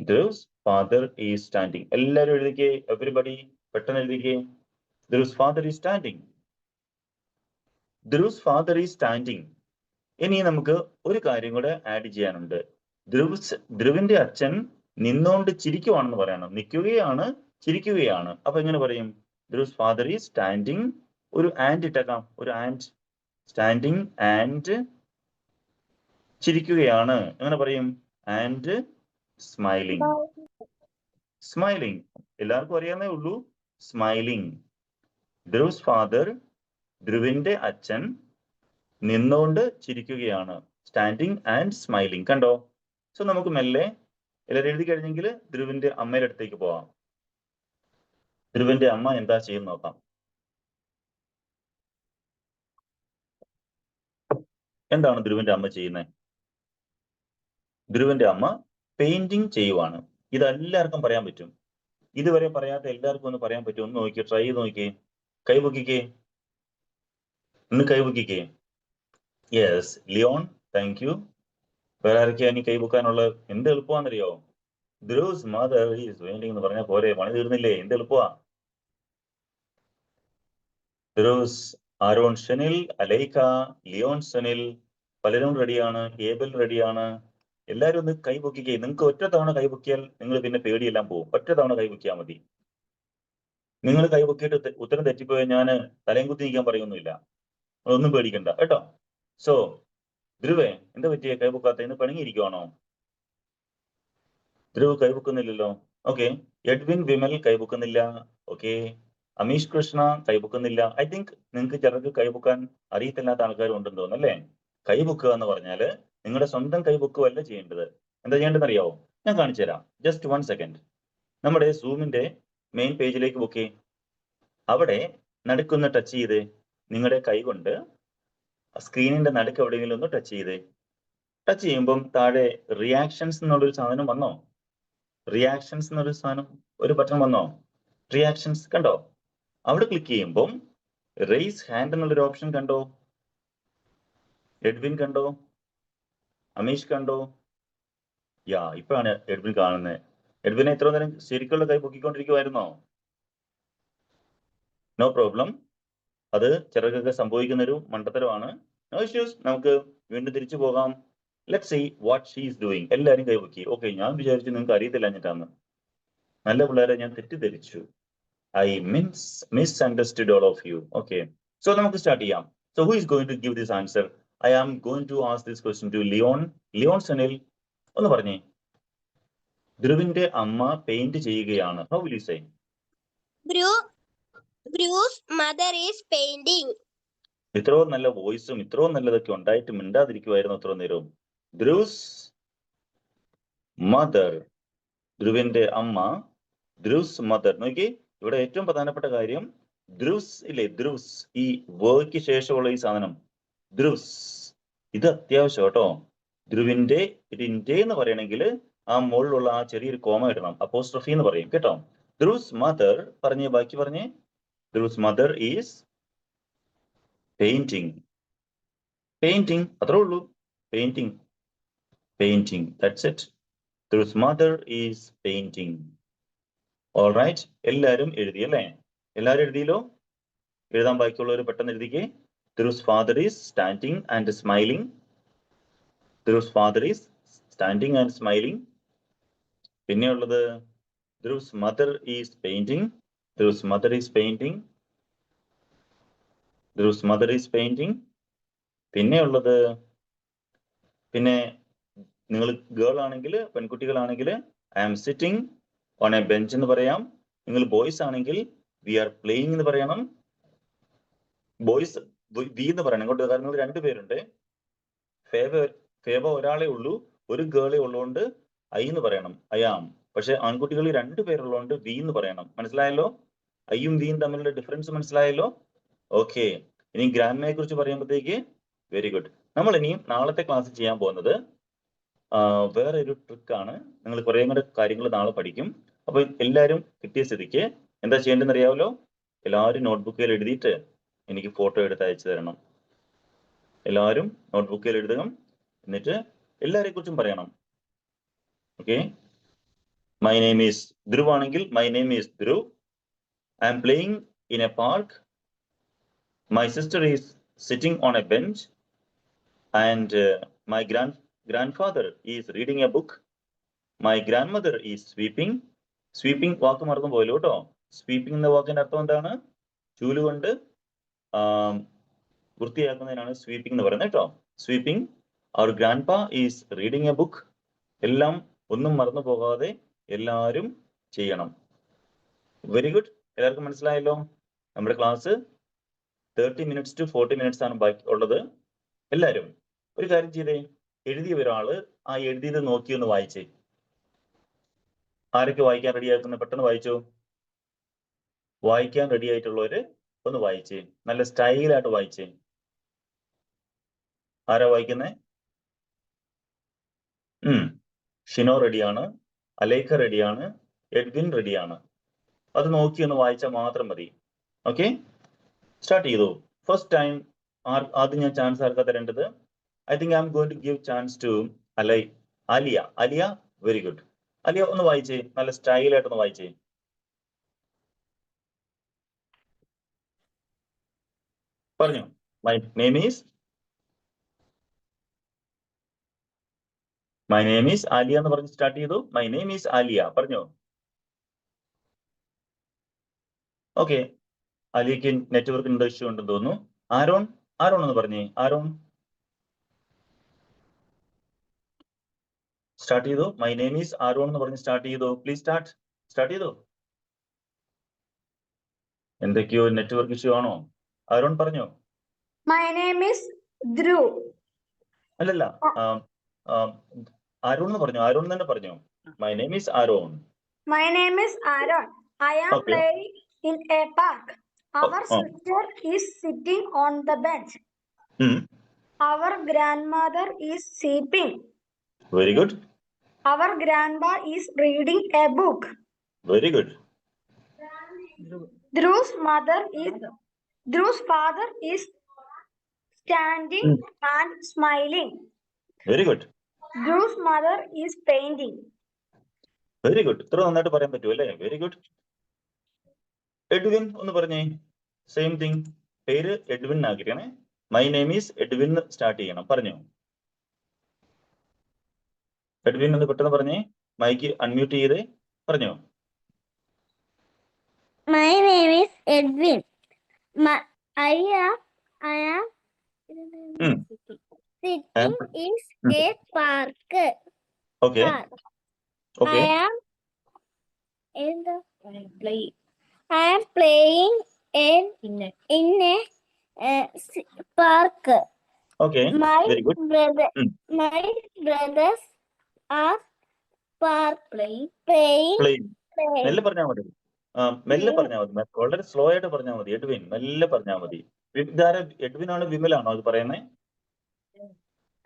Dhruva's father is standing. എല്ലാവരും എഴുതിക്കേ. എവരിബഡി പെട്ടെന്ന് എഴുതിക്കേ. Dhruva's father is standing. Dhruva's father is standing. ഇനി നമുക്ക് ഒരു കാര്യം കൂടെ ആഡ് ചെയ്യാനുണ്ട്. ധ്രുവിന്റെ അച്ഛൻ നിന്നോണ്ട് ചിരിക്കുവാണെന്ന് പറയണം. നിൽക്കുകയാണ്, ചിരിക്കുകയാണ്. അപ്പൊ എങ്ങനെ പറയും? Dhruva's father is standing. ഒരു ആൻഡ് ഇട്ടേക്കാം, ഒരു ആൻഡ്. സ്റ്റാൻഡിങ് ആൻഡ് ചിരിക്കുകയാണ്. എങ്ങനെ പറയും? And smiling. എല്ലാവർക്കും അറിയാവുന്നേ ഉള്ളൂ. സ്മൈലിംഗ്. Dhruva's father, ധ്രുവിന്റെ അച്ഛൻ നിന്നുകൊണ്ട് ചിരിക്കുകയാണ്. Standing and smiling. കണ്ടോ? സോ നമുക്ക് മെല്ലെ എല്ലാവരും എഴുതി കഴിഞ്ഞെങ്കിൽ ധ്രുവിന്റെ അമ്മയുടെ അടുത്തേക്ക് പോവാം. ധ്രുവിന്റെ അമ്മ എന്താ ചെയ്യുന്ന നോക്കാം. എന്താണ് ധ്രുവിന്റെ അമ്മ ചെയ്യുന്നത്? ധ്രുവിന്റെ അമ്മ പെയിന്റിങ് ചെയ്യുവാണ്. ഇത് എല്ലാവർക്കും പറയാൻ പറ്റും. ഇതുവരെ പറയാത്ത എല്ലാവർക്കും ഒന്ന് പറയാൻ പറ്റും. ഒന്ന് നോക്കിയേ, ട്രൈ ചെയ്ത് നോക്കിയേ. കൈപൊക്കിക്കേ, ഒന്ന് കൈപൊക്കിക്കേ. Yes, Leon, thank you. വേറെ ആരൊക്കെയാ ഇനി കൈപൊക്കാനുള്ളത്? എന്ത് എളുപ്പമാണെന്നറിയോ? Dhruva's mother is waiting എന്ന് പറഞ്ഞാൽ പോരെ, പണി തീർന്നില്ലേ? എന്ത് എളുപ്പമാ. Dhruva's, ആരോൺ, ഷനിൽ, അലൈക്ക, ലിയോൺ, സനിൽ, പലരും റെഡിയാണ്. ഏബൽ റെഡിയാണ്. എല്ലാവരും ഒന്ന് കൈപൊക്കിക്കേ. നിങ്ങൾക്ക് ഒറ്റ തവണ കൈപൊക്കിയാൽ നിങ്ങൾ പിന്നെ പേടിയെല്ലാം പോകും. ഒറ്റ തവണ കൈപൊക്കിയാൽ മതി. നിങ്ങൾ കൈപൊക്കിയിട്ട് ഉത്തരം തെറ്റിപ്പോയാൽ ഞാൻ തലയും കുത്തി നിൽക്കാൻ പറയൊന്നുമില്ല. ഒന്നും പേടിക്കണ്ട കേട്ടോ. സോ ധ്രുവേ, എന്താ പറ്റിയ കൈപൊക്കാത്ത? ഇന്ന് പണിങ്ങിയിരിക്കുവാണോ? ധ്രുവ് കൈപൊക്കുന്നില്ലല്ലോ. ഓക്കെ, എഡ്വിൻ വിമൽ കൈപൊക്കുന്നില്ല. ഓക്കെ, അമീഷ് കൃഷ്ണ കൈപൊക്കുന്നില്ല. ഐ തിങ്ക് നിങ്ങൾക്ക് ചിലർക്ക് കൈപൊക്കാൻ അറിയത്തില്ലാത്ത ആൾക്കാരും ഉണ്ടെന്ന് തോന്നുന്നു അല്ലേ? കൈപൊക്കുക എന്ന് പറഞ്ഞാല് നിങ്ങളുടെ സ്വന്തം കൈപൊക്കുകയല്ല ചെയ്യേണ്ടത്. എന്താ ചെയ്യേണ്ടതെന്ന് അറിയാവോ? ഞാൻ കാണിച്ചു തരാം. Just 1 second. നമ്മുടെ സൂമിന്റെ മെയിൻ പേജിലേക്ക് പൊക്കേ. അവിടെ നടുക്കൊന്ന് ടച്ച് ചെയ്ത് നിങ്ങളുടെ കൈ കൊണ്ട് സ്ക്രീനിന്റെ നടുക്ക് എവിടെയെങ്കിലും ഒന്ന് ടച്ച് ചെയ്ത്. ടച്ച് ചെയ്യുമ്പം താഴെ റിയാക്ഷൻസ് എന്നുള്ളൊരു സാധനം വന്നോ? റിയാക്ഷൻസ് എന്നൊരു സാധനം, ഒരു ബട്ടൺ വന്നോ? റിയാക്ഷൻസ് കണ്ടോ? അവിടെ ക്ലിക്ക് ചെയ്യുമ്പം റേസ് ഹാൻഡ് എന്നുള്ളൊരു ഓപ്ഷൻ കണ്ടോ? എഡ്വിൻ കണ്ടോ? അമീഷ് കണ്ടോ? യാ, ഇപ്പോഴാണ് എഡ്വിൻ കാണുന്നത്. എഡ്വിനെ എത്ര നേരം ശരിക്കുള്ള കൈ പൊക്കിക്കൊണ്ടിരിക്കുവായിരുന്നോ? No problem. അത് ചിലർക്കൊക്കെ സംഭവിക്കുന്നൊരു മണ്ടത്തരമാണ്. No issues. നമുക്ക് വീണ്ടും തിരിച്ചു പോകാം. Let's see what she is doing. എല്ലാവരും കൈപൊക്കി. ഓക്കെ, ഞാൻ വിചാരിച്ചു നിങ്ങൾക്ക് അറിയത്തില്ല എന്നിട്ടാണ്. നല്ല പിള്ളേരെ ഞാൻ തെറ്റിദ്ധരിച്ചു. I misunderstood all of you. Okay, so നമുക്ക് സ്റ്റാർട്ട് ചെയ്യാം. So who is going to give this answer? I am going to ask this question to Leon. Leon Sanil ഒന്ന് പറഞ്ഞേ. ധ്രുവിന്റെ അമ്മ പെയിന്റ് ചെയ്യുകയാണ്. How will you say? Dhruva's mother is painting. ഇത്രയും നല്ല വോയിസും ഇത്രയും നല്ലതൊക്കെ ഉണ്ടായിട്ട് മിണ്ടാതിരിക്കുമായിരുന്നു അത്ര നേരവും. Dhruva's മദർ, ധ്രുവിന്റെ അമ്മ. Dhruva's mother. നോക്കി, ഇവിടെ ഏറ്റവും പ്രധാനപ്പെട്ട കാര്യം ധ്രുവ്സ് ഇല്ലേ? ധ്രുവ്സ്, ഈ വേർഡ്ക്ക് ശേഷമുള്ള ഈ സാധനം ധ്രുവ്സ്, ഇത് അത്യാവശ്യം കേട്ടോ. ധ്രുവിന്റെ എന്ന് പറയണമെങ്കിൽ ആ മുകളിലുള്ള ആ ചെറിയൊരു കോമ ഇടണം. അപ്പോസ്ട്രഫി എന്ന് പറയും കേട്ടോ. Dhru's mother, പറഞ്ഞേ ബാക്കി പറഞ്ഞേ. Dhru's mother is painting. Painting, അത്രേ ഉള്ളൂ. Painting. Painting, that's it. Dhru's mother is painting. All right, എല്ലാവരും എഴുതി അല്ലേ? എല്ലാവരും എഴുതിയല്ലോ? എഴുതാൻ ബാക്കിയുള്ളവർ പെട്ടെന്ന് എഴുതിക്കേ. Dhru's father is standing and smiling. Dhru's father is standing and smiling. പിന്നെ ഉള്ളത് Dhru's mother is painting. Dhru's mother is painting. Dhru's mother is painting. പിന്നെ ഉള്ളത്, പിന്നെ നിങ്ങൾ ഗേൾ ആണെങ്കിൽ, പെൺകുട്ടികളാണെങ്കിൽ I am sitting on a bench എന്ന് പറയാം. നിങ്ങൾ ബോയ്സ് ആണെങ്കിൽ വി ആർ പ്ലേയിങ് എന്ന് പറയണം. ബോയ്സ് വി എന്ന് പറയണം. ഇങ്ങോട്ട് കാരണം 2 പേരുണ്ട്. ഫേബ ഒരാളെ ഉള്ളൂ, ഒരു ഗേളെ ഉള്ളതുകൊണ്ട് ഐ എന്ന് പറയണം, ഐ ആം. പക്ഷെ ആൺകുട്ടികൾ 2 പേരുള്ളതുകൊണ്ട് വി എന്ന് പറയണം. മനസ്സിലായല്ലോ? ഐയും വിയും തമ്മിലുള്ള ഡിഫറൻസ് മനസ്സിലായല്ലോ? ഓക്കെ. ഇനി ഗ്രാമയെ കുറിച്ച് പറയുമ്പോഴത്തേക്ക് വെരി ഗുഡ്. നമ്മൾ ഇനിയും നാളത്തെ ക്ലാസ് ചെയ്യാൻ പോകുന്നത് വേറെ ഒരു ട്രിക്കാണ്. നിങ്ങൾ കുറേ കൂടെ കാര്യങ്ങൾ നാളെ പഠിക്കും. അപ്പൊ എല്ലാവരും കിട്ടിയ സ്ഥിതിക്ക് എന്താ ചെയ്യേണ്ടതെന്ന് അറിയാമല്ലോ? എല്ലാവരും നോട്ട്ബുക്കിൽ എഴുതിയിട്ട് എനിക്ക് ഫോട്ടോ എടുത്ത് അയച്ചു തരണം. എല്ലാവരും നോട്ട്ബുക്കിൽ എഴുതുക, എന്നിട്ട് എല്ലാരെ കുറിച്ചും പറയണം. Okay. My name is Dhruv ആണെങ്കിൽ my name is Dhruv. I am playing in a park. My sister is sitting on a bench. And my grandfather is reading a book. My grandmother is sweeping. Sweeping വാക്ക് മറന്നു പോയല്ലോ കേട്ടോ. Sweeping എന്ന വാക്കിന്റെ അർത്ഥം എന്താണ്? ചൂലുകൊണ്ട് വൃത്തിയാക്കുന്നതിനാണ് sweeping എന്ന് പറയുന്നത് കേട്ടോ. സ്വീപ്പിംഗ്. അവർ grandpa is reading a book. എല്ലാം ഒന്നും മറന്നു പോകാതെ എല്ലാവരും ചെയ്യണം. Very good. എല്ലാവർക്കും മനസ്സിലായല്ലോ? നമ്മുടെ ക്ലാസ് 30 minutes to 40 minutes ആണ് ബാക്കി ഉള്ളത്. എല്ലാവരും ഒരു കാര്യം ചെയ്തേ, എഴുതിയ ഒരാള് ആ എഴുതിയത് നോക്കി ഒന്ന് വായിച്ചേ. ആരൊക്കെ വായിക്കാൻ റെഡി ആക്കുന്ന പെട്ടെന്ന് വായിച്ചോ. വായിക്കാൻ റെഡി ആയിട്ടുള്ളവര് ഒന്ന് വായിച്ചേ, നല്ല സ്റ്റൈലായിട്ട് വായിച്ചേ. ആരാ വായിക്കുന്നേ? ഷിനോ റെഡിയാണ്, അലേഖ റെഡിയാണ്, എഡ്വിൻ റെഡിയാണ്. അത് നോക്കി ഒന്ന് വായിച്ചാൽ മാത്രം മതി. ഓക്കെ, സ്റ്റാർട്ട് ചെയ്തു. ഫസ്റ്റ് ടൈം ആദ്യം ഞാൻ ചാൻസ് ആർക്കാ തരേണ്ടത്? I think I'm going to give chance to Alia. Alia, very good. Alia, ഒന്ന് വായിച്ചേ, നല്ല സ്റ്റൈലായിട്ട് ഒന്ന് വായിച്ചേ. പറഞ്ഞു. My name is Alia എന്ന് പറഞ്ഞ് സ്റ്റാർട്ട് ചെയ്തു. My name is Alia. പറഞ്ഞോ. ഓക്കെ, അലിക്ക് നെറ്റ്വർക്കിന്റെ ഇഷ്യൂ ഉണ്ടെന്ന് തോന്നുന്നു. ആരോൺ എന്ന് പറഞ്ഞേ. ആരോൺ സ്റ്റാർട്ട് ചെയ്തു. മൈ നെയിം ഈസ് ആരോൺ എന്ന് പറഞ്ഞ് സ്റ്റാർട്ട് ചെയ്തു. പ്ലീസ് സ്റ്റാർട്ട് ചെയ്തു. എന്തൊക്കെയോ നെറ്റ്വർക്ക് ഇഷ്യൂ ആണോ? ആരോൺ പറഞ്ഞോ. My name is Dhruv. അല്ലല്ല, ആരോൺ എന്ന് പറഞ്ഞു. ആരോൺ തന്നെ പറഞ്ഞോ. My name is Aaron. My name is Aaron. I am playing in a park. Our sister is sitting on the bench. Our grandmother is sleeping. Very good. Our grandpa is reading a book. Very good. Dhru's father is standing and smiling. Very good. Dhru's mother is painting. Very good. ഇത്ര നന്നായിട്ട് പറയാൻ പറ്റുമോ അല്ലേ? Very good. Edwin ഒന്ന് പറഞ്ഞേ. Same thing. പേര് Edwin ആക്കിയിട്ടാണ്. My name is Edwin start ചെയ്യണം. പറഞ്ഞോ. എഡ്വിൻ ഒന്ന് പെട്ടെന്ന് പറഞ്ഞേ. മൈക്ക് അൺമ്യൂട്ട് ചെയ്തേ. പറഞ്ഞോ. My name is Edwin. I am sitting is a park. Okay. Okay. I am playing in a park. Okay. Very good. My brothers are playing. മെല്ലെ പറഞ്ഞാൽ മതി. മെല്ലെ പറഞ്ഞാൽ മതി. വളരെ സ്ലോ ആയിട്ട് പറഞ്ഞാൽ മതി. എഡ്വിൻ മെല്ലെ പറഞ്ഞാൽ മതി. ഇതാരാ? എഡ്വിൻ ആണോ വിമലാണോ അത് പറയുന്നേ?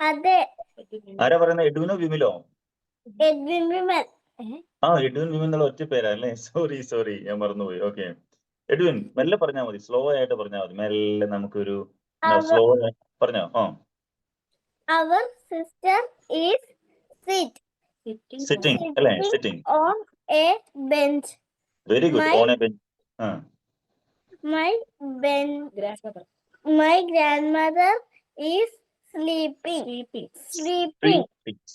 അതെ. ആരാ പറയുന്നത്? എഡ്വിനോ വിമലോ? എഡ്വിൻ വിമൽ. എഡ്വിൻ വിമൻ എന്നുള്ള ഒറ്റ പേരാ അല്ലേ? സോറി ഞാൻ മറന്നുപോയി. ഓക്കെ, എഡ്വിൻ മെല്ലെ പറഞ്ഞാൽ മതി, സ്ലോ ആയിട്ട് പറഞ്ഞാൽ മതി. മെല്ലെ നമുക്കൊരു സ്ലോ പറഞ്ഞോ. Our sister is സിറ്റിംഗ് അല്ലേ? Sitting. on a bench. Very good. On a bench. My grandmother is sleeping.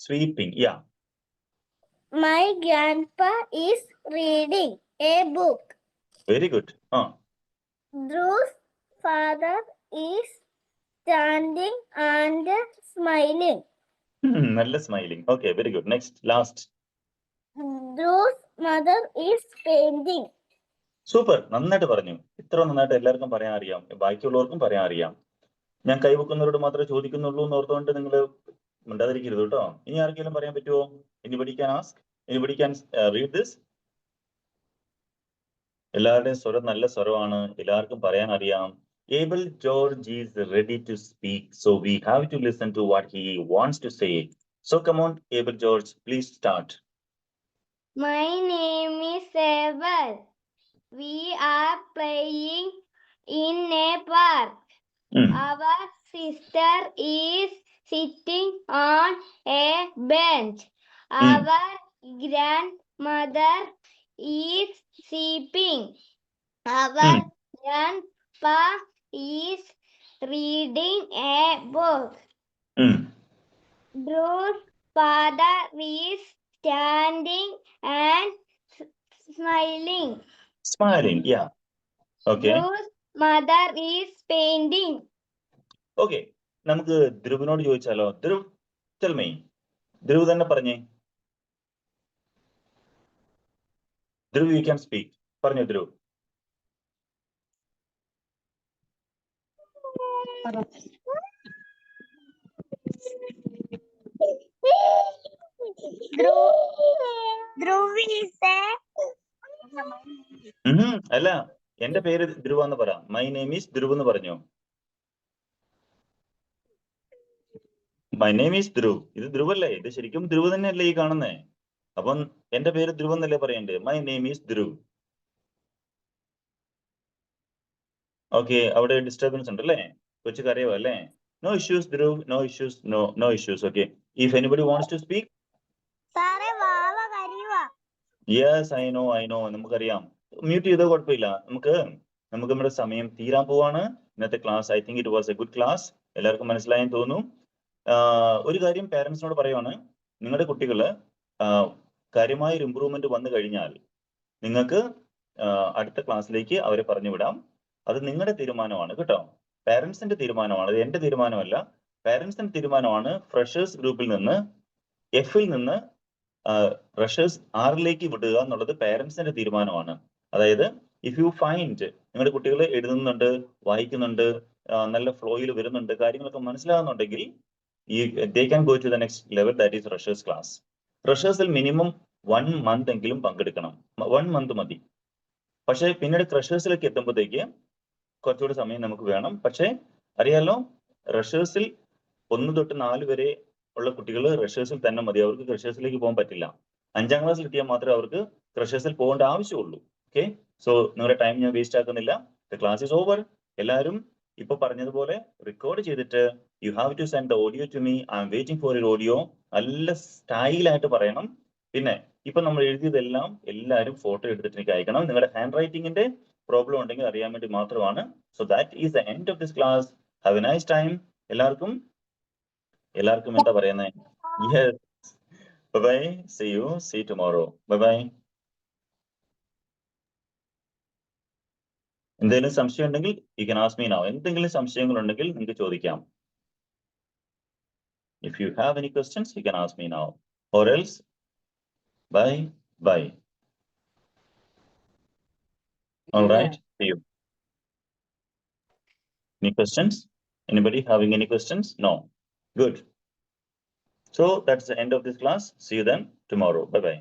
Sweeping. Yeah. My grandpa is reading a book. Very good. Drew's father is standing and smiling. നല്ല smiling. Okay, very good. Next, last. Drew's mother is painting. Super, നന്നായിട്ട് പറഞ്ഞു. ഇത്ര നന്നായിട്ട് എല്ലാവർക്കും പറയാൻ അറിയാം, ബാക്കിയുള്ളവർക്കും പറയാൻ അറിയാം. ഞാൻ കൈവെക്കുന്നവരോട് മാത്രമേ ചോദിക്കുന്നുള്ളൂ എന്ന് ഓർത്തുകൊണ്ട് നിങ്ങൾ മിണ്ടാതിരിക്കരുത് കേട്ടോ. ഇനി ആർക്കെങ്കിലും പറയാൻ പറ്റുമോ? Anybody can ask? Anybody can read this? എല്ലാവരുടെയും സ്വരം നല്ല സ്വരമാണ്, എല്ലാവർക്കും പറയാൻ അറിയാം. Abel George is ready to speak, so we have to listen to what he wants to say. So come on, Abel George, please start. My name is Abel. We are playing in a park. Our sister is sitting on a bench. Our grandmother is sleeping. Our grandpa is reading a book. Drew's father is standing and smiling. Yeah. Okay. Drew's mother is painting. Okay, നമുക്ക് ധ്രുവിനോട് ചോദിച്ചാലോ? Dhruv, tell me. Dhruv തന്നെ പറഞ്ഞേ. Dhruv, you can speak. പറഞ്ഞോ ധ്രുവ്. അല്ല, എന്റെ പേര് ധ്രുവ് എന്ന് പറ. മൈ നെയിം ഈസ് ധ്രുവ് എന്ന് പറഞ്ഞോ. My name is Dhruv. ഇത് ധ്രുവല്ലേ? ഇത് ശരിക്കും ധ്രുവ് തന്നെയല്ലേ ഈ കാണുന്നേ? അപ്പം എന്റെ പേര് ധ്രുവ് എന്നല്ലേ പറയണ്ടേ? My name is Dhruv. Okay, അവിടെ ഡിസ്റ്റർബൻസ് ഉണ്ട് അല്ലേ? കൊച്ചു കരയോ അല്ലേ? No issues Dhruv, no issues, no issues. Okay, if anybody wants to speak. Yes, I know, നമുക്കറിയാം. മ്യൂട്ട് ചെയ്തോ, കുഴപ്പമില്ല. നമുക്ക് നമ്മുടെ സമയം തീരാൻ പോവാണ്. ഇന്നത്തെ class, I think it was a good class. എല്ലാവർക്കും മനസ്സിലായെന്ന് തോന്നുന്നു. ഒരു കാര്യം പാരന്റ്സിനോട് പറയുവാണ്, നിങ്ങളുടെ കുട്ടികള് കാര്യമായ ഒരു ഇമ്പ്രൂവ്മെന്റ് വന്നു കഴിഞ്ഞാൽ നിങ്ങൾക്ക് അടുത്ത ക്ലാസ്സിലേക്ക് അവരെ പറഞ്ഞു വിടാം. അത് നിങ്ങളുടെ തീരുമാനമാണ് കേട്ടോ, പാരന്റ്സിന്റെ തീരുമാനമാണ്. അത് എന്റെ തീരുമാനമല്ല, പാരന്റ്സിന്റെ തീരുമാനമാണ്. ഫ്രഷേഴ്സ് ഗ്രൂപ്പിൽ നിന്ന്, എഫിൽ നിന്ന് ഫ്രഷേഴ്സ് 6ലേക്ക് വിടുക എന്നുള്ളത് പാരന്റ്സിന്റെ തീരുമാനമാണ്. അതായത് ഇഫ് യു ഫൈൻഡ് നിങ്ങളുടെ കുട്ടികൾ എഴുതുന്നുണ്ട്, വായിക്കുന്നുണ്ട്, നല്ല ഫ്ലോയിൽ വരുന്നുണ്ട്, കാര്യങ്ങളൊക്കെ മനസ്സിലാകുന്നുണ്ടെങ്കിൽ they can go to the next level, that is freshers class. ഫ്രഷേഴ്സിൽ മിനിമം 1 month എങ്കിലും പങ്കെടുക്കണം. 1 month മതി. പക്ഷെ പിന്നീട് ഫ്രഷേഴ്സിലേക്ക് എത്തുമ്പോഴത്തേക്ക് കുറച്ചുകൂടി സമയം നമുക്ക് വേണം. പക്ഷെ അറിയാലോ, ഫ്രഷേഴ്സിൽ 1 തൊട്ട് 4 വരെ ഉള്ള കുട്ടികൾ ഫ്രഷേഴ്സിൽ തന്നെ മതി. അവർക്ക് ഫ്രഷേഴ്സിലേക്ക് പോകാൻ പറ്റില്ല. 5ാം ക്ലാസ്സിൽ എത്തിയാൽ മാത്രമേ അവർക്ക് ഫ്രഷേഴ്സിൽ പോകേണ്ട ആവശ്യമുള്ളൂ. ഓക്കെ, സോ നിങ്ങളുടെ ടൈം ഞാൻ വേസ്റ്റ് ആക്കുന്നില്ല. The class is over. എല്ലാവരും ഇപ്പൊ പറഞ്ഞതുപോലെ റെക്കോർഡ് ചെയ്തിട്ട് you have to send the audio to me. I am waiting for your audio. നല്ല സ്റ്റൈലായിട്ട് പറയണം. പിന്നെ ഇപ്പൊ നമ്മൾ എഴുതിയതെല്ലാം എല്ലാവരും ഫോട്ടോ എടുത്തിട്ട് എനിക്ക് അയക്കണം. നിങ്ങളുടെ ഹാൻഡ് റൈറ്റിംഗിന്റെ പ്രോബ്ലം ഉണ്ടെങ്കിൽ അറിയാൻ വേണ്ടി മാത്രമാണ്. So that is the end of this class. Have a nice time. എല്ലാവർക്കും എന്താ പറയുന്നത്? Yes, bye, see you tomorrow. Bye. എന്തെങ്കിലും സംശയം ഉണ്ടെങ്കിൽ you can ask me now. എന്തെങ്കിലും സംശയങ്ങൾ ഉണ്ടെങ്കിൽ നിങ്ങൾക്ക് ചോദിക്കാം. If you have any questions, you can ask me now, or else bye. All right, see you. Any questions? Anybody having any questions? No. Good. So that's the end of this class. See you then tomorrow. Bye.